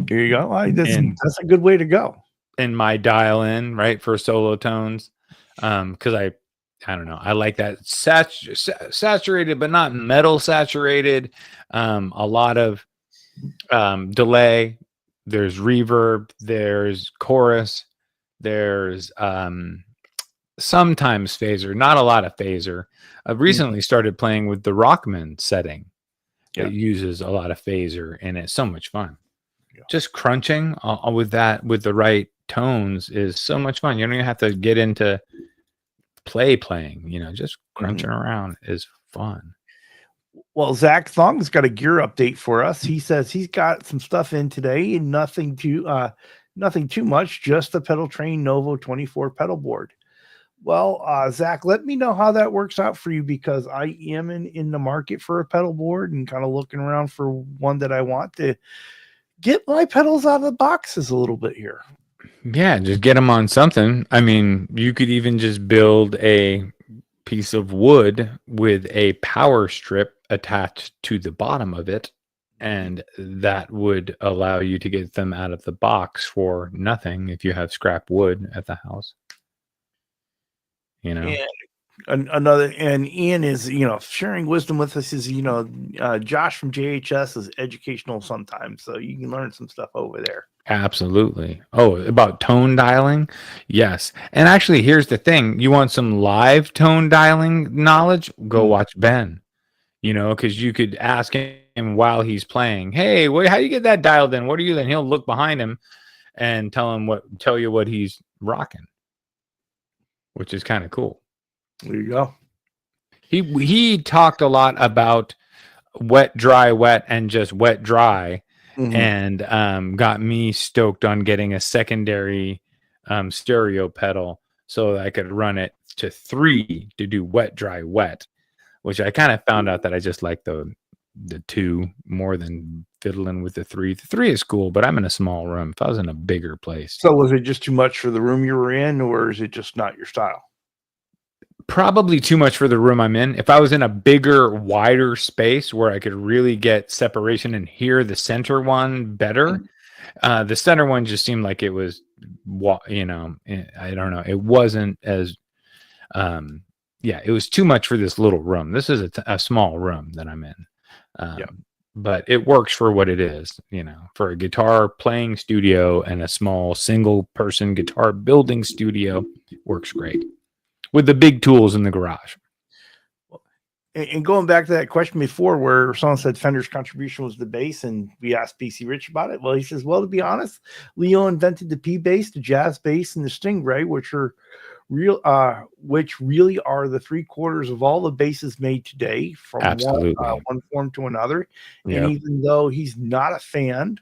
Here you go. That's a good way to go. In my dial in, right, for solo tones. Because I don't know. I like that saturated, but not metal saturated. A lot of delay. There's reverb. There's chorus. There's sometimes phaser, not a lot of phaser. I've recently started playing with the Rockman setting. It uses a lot of phaser, and it's so much fun. Just crunching with the right tones is so much fun. You don't even have to get into playing. Just crunching around is fun. Well, Zach Thong's got a gear update for us. He says he's got some stuff in today, and nothing too much, just the Pedal Train Novo 24 pedal board. Well, Zach, let me know how that works out for you, because I am in the market for a pedal board and kind of looking around for one that I want to get my pedals out of the boxes a little bit here. Yeah, just get them on something. I mean, you could even just build a piece of wood with a power strip attached to the bottom of it, and that would allow you to get them out of the box for nothing if you have scrap wood at the house. And Ian is sharing wisdom with us. Is Josh from JHS is educational sometimes, so you can learn some stuff over there. Absolutely. Oh, about tone dialing? Yes. And actually, here's the thing. You want some live tone dialing knowledge? Go watch Ben. Because you could ask him while he's playing, hey, how do you get that dialed in? What are you? Then he'll look behind him and tell you what he's rocking, which is kind of cool. There you go. He talked a lot about wet, dry, wet, and just wet, dry. And got me stoked on getting a secondary stereo pedal so that I could run it to 3 to do wet, dry, wet, which I kind of found out that I just like the 2 more than fiddling with the 3. The 3 is cool, but I'm in a small room. If I was in a bigger place. So was it just too much for the room you were in, or is it just not your style? Probably too much for the room I'm in. If I was in a bigger, wider space where I could really get separation and hear the center one better, the center one just seemed like it was, I don't know. It wasn't as, it was too much for this little room. This is a small room that I'm in. But it works for what it is, for a guitar playing studio and a small single person guitar building studio, works great. With the big tools in the garage. And going back to that question before where someone said Fender's contribution was the bass, and we asked BC Rich about it. Well, he says, to be honest, Leo invented the P bass, the jazz bass, and the Stingray, which really are the 3/4 of all the basses made today from one form to another. Yep. And even though he's not a fan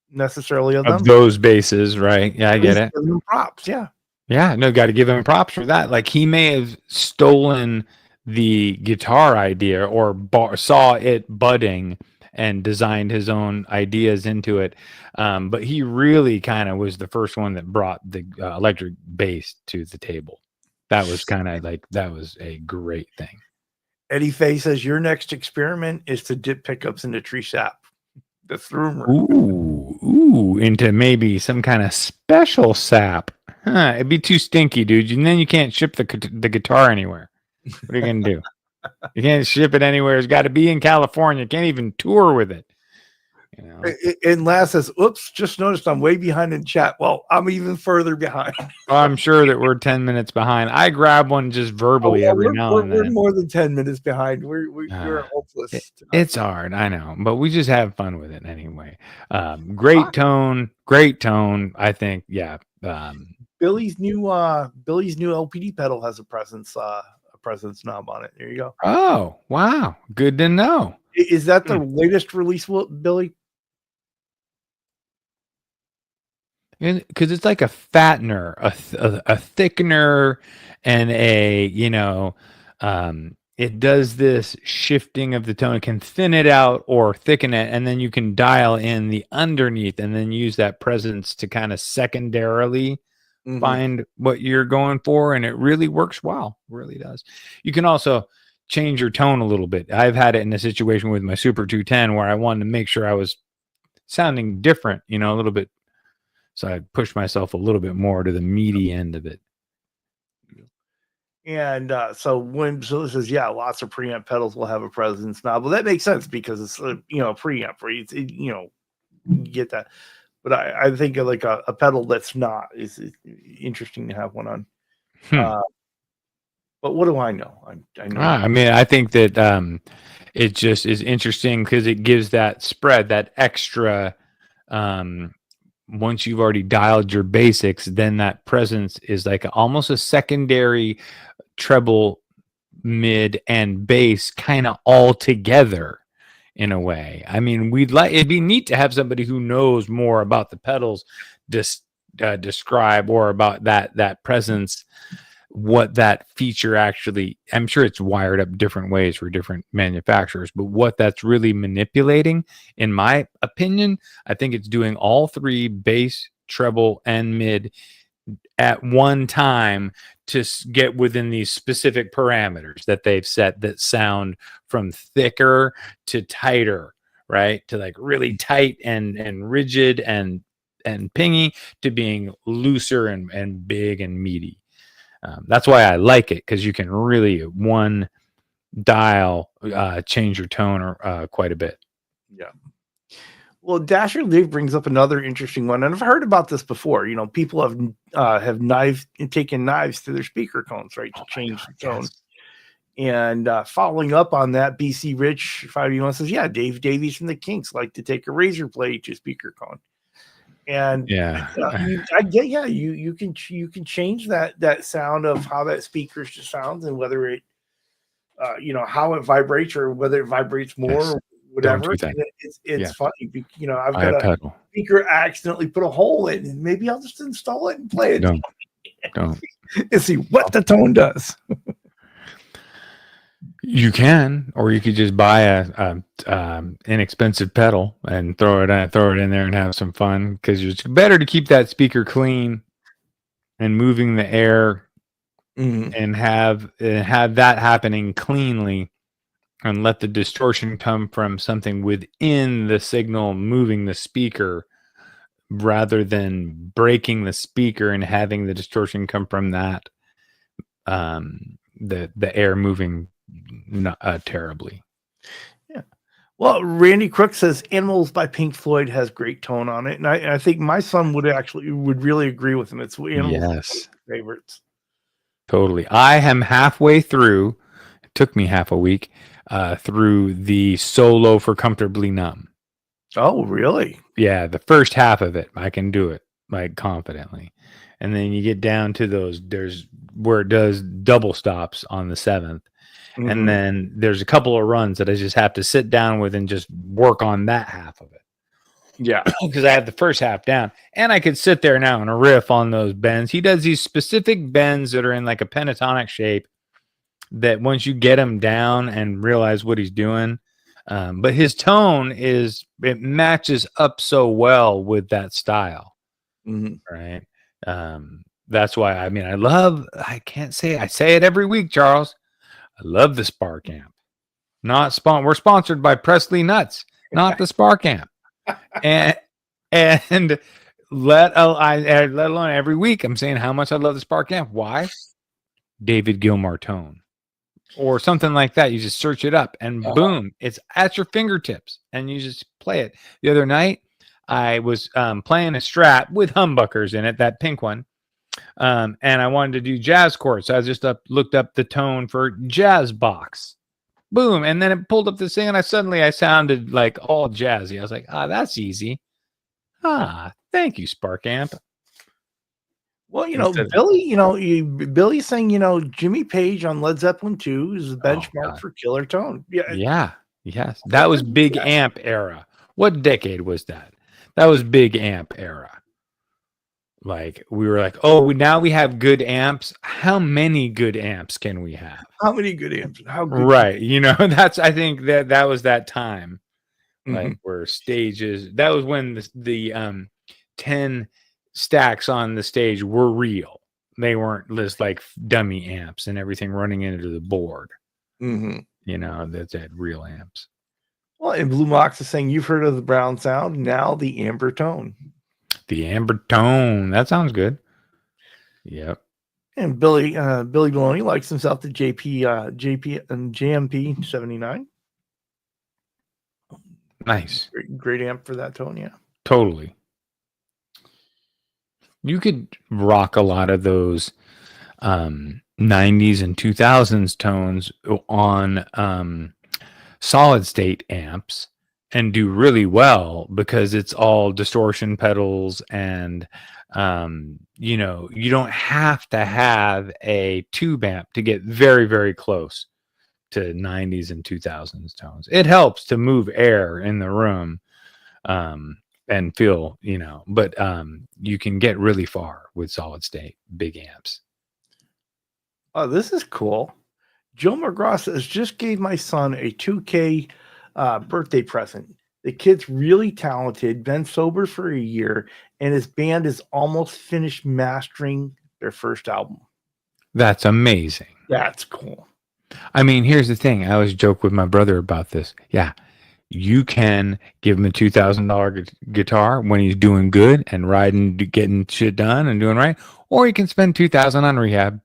necessarily of them, those basses, right? Yeah, I get it. Props, yeah. Yeah, no, got to give him props for that. Like he may have stolen the guitar idea or saw it budding and designed his own ideas into it. But he really kind of was the first one that brought the electric bass to the table. That was that was a great thing. Eddie Faye says your next experiment is to dip pickups into tree sap. That's the rumor. Ooh, into maybe some kind of special sap. Huh, it'd be too stinky, dude. And then you can't ship the guitar anywhere. What are you gonna do? You can't ship it anywhere. It's got to be in California. Can't even tour with it. You know? And Last says, "Oops, just noticed I'm way behind in chat." Well, I'm even further behind. I'm sure that we're 10 minutes behind. I grab one just verbally every now and then. We're more than 10 minutes behind. We're hopeless. It's hard, I know, but we just have fun with it anyway. Great tone. I think, yeah. Billy's new LPD pedal has a presence knob on it. There you go. Oh, wow. Good to know. Is that the latest release, Billy? Because it's like a fattener, a thickener, and it does this shifting of the tone. It can thin it out or thicken it, and then you can dial in the underneath and then use that presence to kind of secondarily find what you're going for, and it really works well. Really does. You can also change your tone a little bit. I've had it in a situation with my Super 210 where I wanted to make sure I was sounding different, a little bit. So I pushed myself a little bit more to the meaty end of it. And so it says, yeah, lots of preamp pedals will have a presence knob. Well, that makes sense because it's a preamp, right? You get that. But I think like a pedal that's not is interesting to have one on. But what do I know? I know. I think that it just is interesting because it gives that spread, that extra. Once you've already dialed your basics, then that presence is like almost a secondary treble, mid, and bass kind of all together in a way. I mean, it'd be neat to have somebody who knows more about the pedals describe or about that presence, what that feature actually, I'm sure it's wired up different ways for different manufacturers, but what that's really manipulating, in my opinion, I think it's doing all three, bass, treble, and mid at one time to get within these specific parameters that they've set that sound from thicker to tighter, right? To like really tight and rigid and pingy to being looser and big and meaty. That's why I like it, because you can really one dial change your tone quite a bit. Yeah. Well, Dasher Dave brings up another interesting one, and I've heard about this before. People have taken knives to their speaker cones, right, to change the tone. Yes. And following up on that, BC Rich 5E1 says, "Yeah, Dave Davies from the Kinks like to take a razor blade to speaker cone." And yeah, I get, yeah, you can change that sound of how that speaker sounds and whether it, how it vibrates or whether it vibrates more. Yes. Or whatever. It's funny. I've got a speaker accidentally put a hole in, and maybe I'll just install it and play it. Don't. And see what the tone does. You can, or you could just buy a inexpensive pedal and throw it in there and have some fun, because it's better to keep that speaker clean and moving the air and have that happening cleanly, and let the distortion come from something within the signal moving the speaker, rather than breaking the speaker and having the distortion come from that the air moving terribly. Yeah. Well, Randy Crook says Animals by Pink Floyd has great tone on it, and I think my son would really agree with him. It's Animals' favorites. Totally. I am halfway through. It took me half a week through the solo for Comfortably Numb. Oh, really? Yeah, the first half of it, I can do it like confidently. And then you get down to there's where it does double stops on the 7th. And then there's a couple of runs that I just have to sit down with and just work on that half of it. Yeah. Because I had the first half down, and I could sit there now and riff on those bends. He does these specific bends that are in like a pentatonic shape that once you get him down and realize what he's doing, but his tone it matches up so well with that style, right? That's why I say it every week, Charles. I love the Spark amp. We're sponsored by Presley Nuts, not the Spark amp. And let alone every week I'm saying how much I love the Spark amp. Why? David Gilmour tone or something like that. You just search it up and boom, it's at your fingertips and you just play it. The other night I was playing a Strat with humbuckers in it, that pink one. And I wanted to do jazz chords. So I just looked up the tone for jazz box. Boom. And then it pulled up this thing and I sounded like all jazzy. I was like, that's easy. Thank you, Spark amp. Well, Billy, Billy's saying, Jimmy Page on Led Zeppelin 2 is the benchmark for killer tone. Yeah. Yes. That was big amp era. What decade was that? That was big amp era. Like we were like, now we have good amps. How many good amps can we have? How many good amps? How good? Right. I think that was that time. Like where stages, that was when the 10 stacks on the stage were real. They weren't just like dummy amps and everything running into the board. That's real amps. Well, and Blue Mox is saying you've heard of the brown sound, now the amber tone. The amber tone. That sounds good. Yep. And Billy Maloney likes himself the JP and JMP 79. Nice. Great amp for that tone, yeah. Totally. You could rock a lot of those 90s and 2000s tones on solid state amps and do really well because it's all distortion pedals and you don't have to have a tube amp to get very, very close to 90s and 2000s tones. It helps to move air in the room and feel, but you can get really far with solid state big amps. Oh, this is cool. Joe McGraw says, just gave my son a 2K birthday present. The kid's really talented, been sober for a year, and his band is almost finished mastering their first album. That's amazing. That's cool. I mean, here's the thing. I always joke with my brother about this. Yeah, you can give him a $2,000 guitar when he's doing good and riding, getting shit done and doing right, or you can spend $2,000 on rehab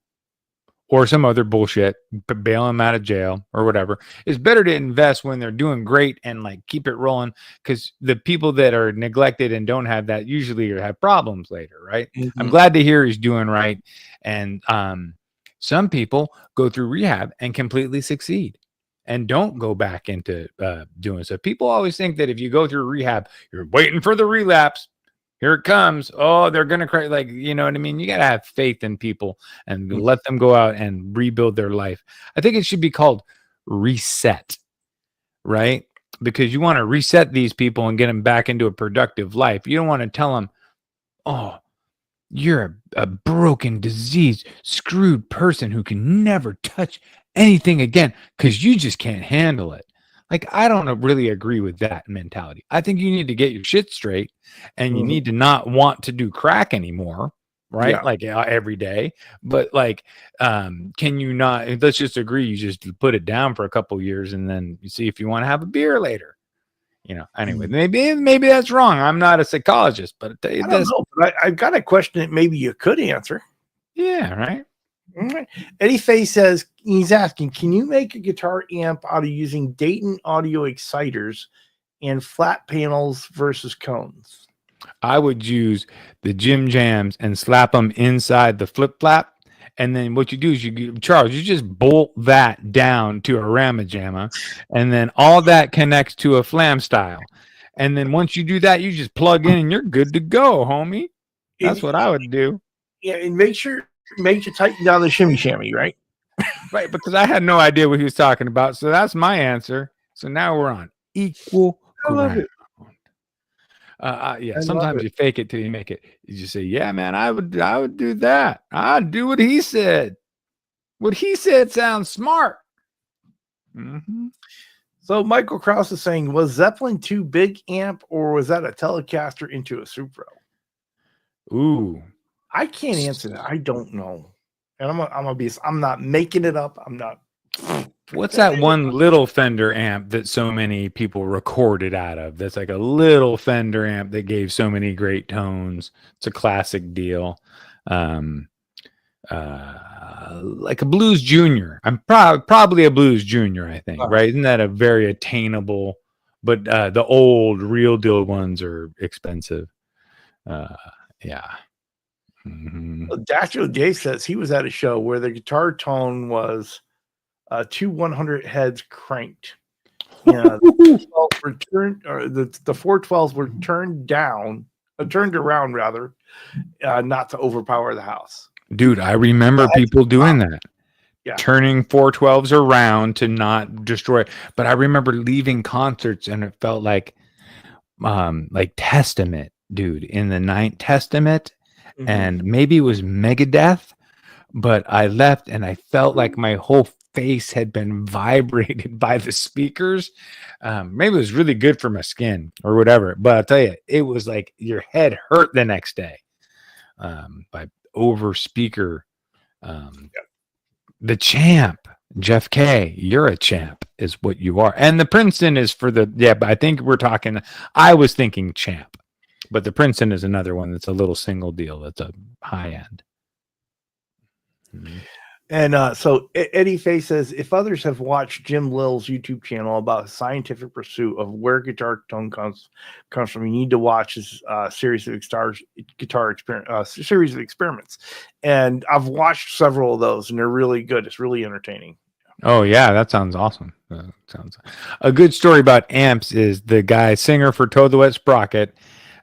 or some other bullshit, bail him out of jail or whatever. It's better to invest when they're doing great and like keep it rolling, because the people that are neglected and don't have that usually have problems later, right? I'm glad to hear he's doing right, and some people go through rehab and completely succeed and don't go back into doing so. People always think that if you go through rehab, you're waiting for the relapse. Here it comes. Oh, they're going to cry. Like, you know what I mean? You got to have faith in people and let them go out and rebuild their life. I think it should be called reset, right? Because you want to reset these people and get them back into a productive life. You don't want to tell them, oh, you're a broken, diseased, screwed person who can never touch anything again because you just can't handle it. Like, I don't really agree with that mentality. I think you need to get your shit straight and you need to not want to do crack anymore, right? Yeah. Like every day. But like, can you not, let's just agree, you just put it down for a couple years and then you see if you want to have a beer later. Anyway, maybe that's wrong. I'm not a psychologist, but I don't know, but I've got a question that maybe you could answer. Yeah, right. All right. Eddie Faye says, he's asking, can you make a guitar amp out of using Dayton audio exciters and flat panels versus cones? I would use the Jim Jams and slap them inside the flip flap. And then what you do is you just bolt that down to a Ramajamma, and then all that connects to a flam style. And then once you do that, you just plug in and you're good to go, homie. That's what I would do. Yeah, and make sure to tighten down the shimmy shammy, right? Right, because I had no idea what he was talking about. So that's my answer. So now we're on equal ground. Yeah, sometimes you fake it till you make it. You just say, "Yeah, man, I would do that. I'd do what he said. What he said sounds smart." Mm-hmm. So Michael Krause is saying, was Zeppelin 2 big amp or was that a Telecaster into a Supro? Ooh, I can't answer that. I don't know. And I'm not making it up. I'm not. What's that one little Fender amp that so many people recorded out of? That's like a little Fender amp that gave so many great tones. It's a classic deal. Like a Blues Junior. I'm probably a Blues Junior, I think, right? Isn't that a very attainable, but the old real deal ones are expensive. Yeah. Mm-hmm. Dasho Day says he was at a show where the guitar tone was 2 100 heads cranked. Yeah, the 412s were turned around rather, not to overpower the house. Dude, I remember people doing that. Yeah. Turning 412s around to not destroy. But I remember leaving concerts and it felt like Testament, dude, in the Ninth Testament. Mm-hmm. And maybe it was Megadeth, but I left and I felt like my whole face had been vibrated by the speakers. Maybe it was really good for my skin or whatever. But I'll tell you, it was like your head hurt the next day by over speaker. The Champ, Jeff K, you're a champ is what you are. And the Princeton is for the, but I think I was thinking Champ, but the Princeton is another one that's a little single deal. That's a high end. Mm-hmm. And so Eddie Faye says, if others have watched Jim Lill's YouTube channel about scientific pursuit of where guitar tone comes from, you need to watch his series of experiments. And I've watched several of those, and they're really good. It's really entertaining. Oh yeah, that sounds awesome. Sounds a good story about amps is the guy singer for Toad the Wet Sprocket.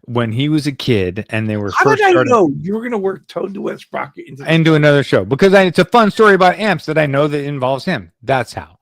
When he was a kid and they were How did I know you were going to work Toad the Wet Sprocket into another show? Because it's a fun story about amps that I know that involves him. That's how.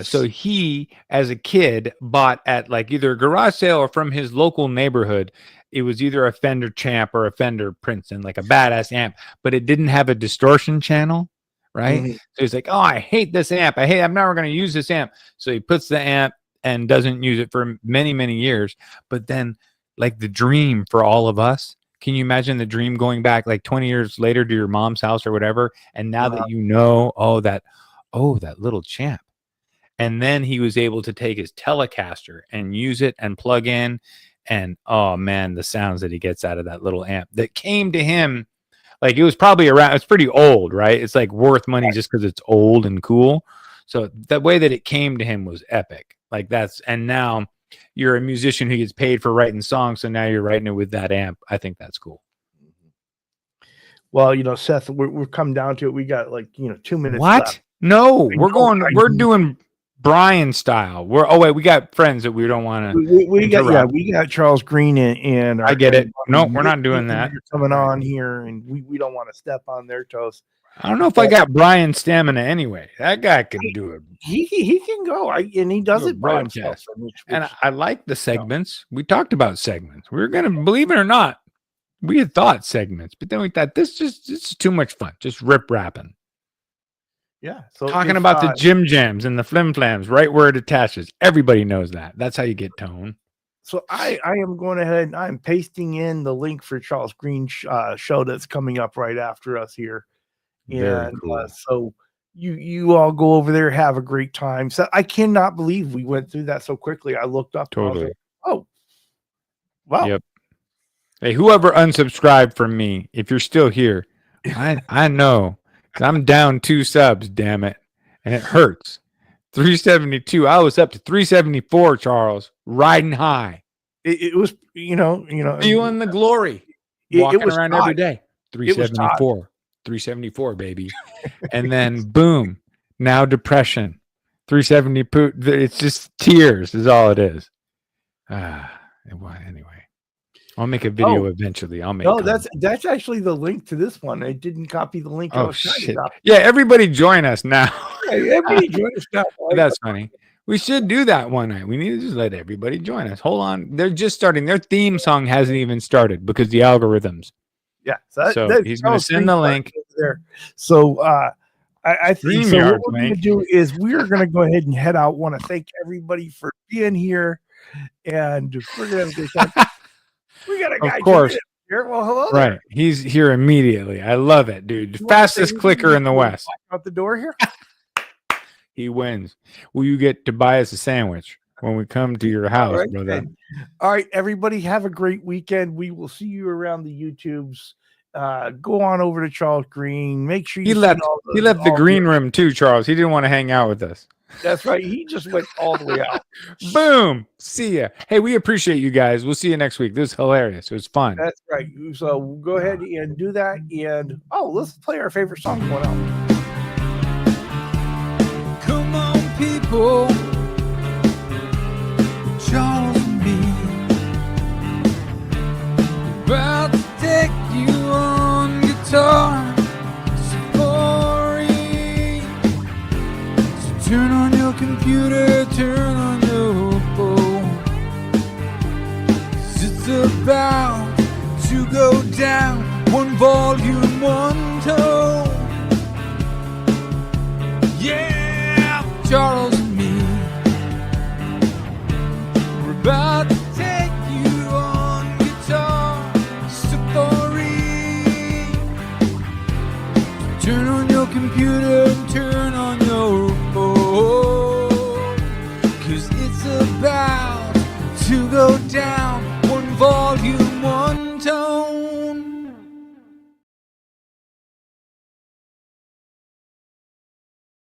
So he, as a kid, bought at like either a garage sale or from his local neighborhood. It was either a Fender Champ or a Fender Princeton, like a badass amp, but it didn't have a distortion channel, right? Mm-hmm. So he's like, "Oh, I hate this amp. I'm never going to use this amp." So he puts the amp and doesn't use it for many, many years. But then, like the dream for all of us, can you imagine the dream going back like 20 years later to your mom's house or whatever? And now that you know, that little Champ. And then he was able to take his Telecaster and use it and plug in. And oh man, the sounds that he gets out of that little amp that came to him, like it was probably it's pretty old, right? It's like worth money just because it's old and cool. So the way that it came to him was epic. Like and now you're a musician who gets paid for writing songs, so now you're writing it with that amp. I think that's cool. Well, Seth, we're come down to it. We got 2 minutes what left. No, we're doing Brian style. We got friends that we don't want to we got Charles Green and I get it. No, we're not doing that. You're coming on here and we don't want to step on their toes. I don't know if I got Brian stamina anyway. That guy can do it. He can go, and he does it by himself. And I like the segments. We talked about segments. We were gonna, believe it or not, we had thought segments, but then we thought this is too much fun. Just rip rapping. Yeah. So talking about the Jim Jams and the Flim Flams, right where it attaches. Everybody knows that. That's how you get tone. So I am going ahead and I'm pasting in the link for Charles Green's show that's coming up right after us here. And cool. So you all go over there, have a great time. So I cannot believe we went through that so quickly. I looked up. Totally. Like, oh, wow. Yep. Hey, whoever unsubscribed from me, if you're still here, I know I'm down 2 subs. Damn it, and it hurts. 372. I was up to 374. Charles, riding high. It was feeling the glory. Walking around every day. 374. 374, baby. And then boom, now depression. 370. It's just tears is all it is. Anyway, I'll make a video eventually. That's actually the link to this one. I didn't copy the link. Oh shit! Yeah, everybody join us now. Everybody join us now. That's funny. We should do that one night. We need to just let everybody join us. Hold on. They're just starting. Their theme song hasn't even started because the algorithms. Yeah. So he's going to send the link there. So I think so. What we're going to do is we're going to go ahead and head out. Want to thank everybody for being here, and we're going to have a good time. We got a guy. Of course. Here. Well, hello. Right. There. He's here immediately. I love it, dude. Fastest clicker in the West. Out the door here. He wins. Will you get to buy us a sandwich when we come to your house, right, brother? then. All right, everybody, have a great weekend. We will see you around the YouTubes. Go on over to Charles Green. Make sure you left the green room too, Charles. He didn't want to hang out with us. That's right. He just went all the way out. Boom. See ya. Hey, we appreciate you guys. We'll see you next week. This is hilarious. It was fun. That's right. So go ahead and do that. And let's play our favorite song going out. Come on, people. Charles and me. About to take you on guitar safari. So turn on your computer, turn on your phone. 'Cause it's about to go down. One volume, one tone. Yeah, Charles and me. We're about to take you on guitar safari. Turn on your computer and turn on your phone. 'Cause it's about to go down.